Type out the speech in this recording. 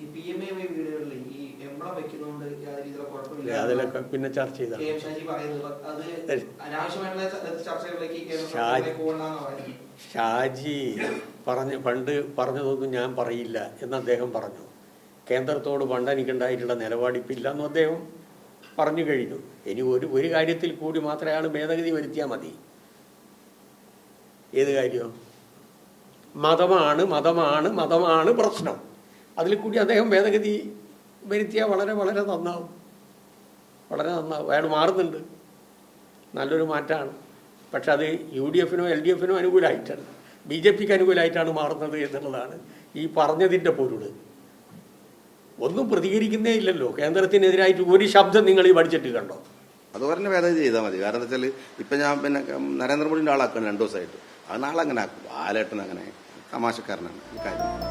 ഈ PMAY വീടുകളിൽ ഈ എംബ്ലം വെക്കുന്നതുകൊണ്ട് യാതൊരു രീതിയിലുള്ള കുഴപ്പമില്ല. അതിലൊക്കെ പിന്നെ ചർച്ച ചെയ്താൽ ഷാജി പറയുന്നത് അത് അനാവശ്യമായിട്ടുള്ള ചർച്ചകളിലേക്ക് ഷാജി പണ്ട് പറഞ്ഞതൊന്നും ഞാൻ പറയില്ല എന്ന് അദ്ദേഹം പറഞ്ഞു. കേന്ദ്രത്തോട് പണ്ട് എനിക്കുണ്ടായിട്ടുള്ള നിലപാടിപ്പില്ല എന്നും അദ്ദേഹം പറഞ്ഞു കഴിഞ്ഞു. ഇനി ഒരു കാര്യത്തിൽ കൂടി മാത്രമേ അയാൾ ഭേദഗതി വരുത്തിയാൽ മതി. ഏത് കാര്യമോ? മതമാണ് പ്രശ്നം. അതിൽ കൂടി അദ്ദേഹം ഭേദഗതി വരുത്തിയാൽ വളരെ വളരെ നന്നാവും. അയാൾ മാറുന്നുണ്ട്, നല്ലൊരു മാറ്റമാണ്. പക്ഷെ അത് UDF-നും LDF-നും അനുകൂലമായിട്ടാണ്, BJP-ക്ക് അനുകൂലമായിട്ടാണ് മാറുന്നത് എന്നുള്ളതാണ് ഈ പറഞ്ഞതിൻ്റെ പൊരുള്. ഒന്നും പ്രതികരിക്കുന്നേ ഇല്ലല്ലോ. കേന്ദ്രത്തിനെതിരായിട്ട് ഒരു ശബ്ദം നിങ്ങൾ ഈ ബഡ്ജറ്റ് കണ്ടോ? അത് പറഞ്ഞ ഭേദഗതി ചെയ്താൽ മതി. കാരണം എന്താ വെച്ചാൽ ഇപ്പം ഞാൻ പിന്നെ നരേന്ദ്രമോദിൻ്റെ ആളാക്കണം 2 ദിവസമായിട്ട്. അത് നാളെ അങ്ങനെ ആക്കും. ബാലേട്ടൻ അങ്ങനെ തമാശക്കാരനാണ് ഈ കാര്യം.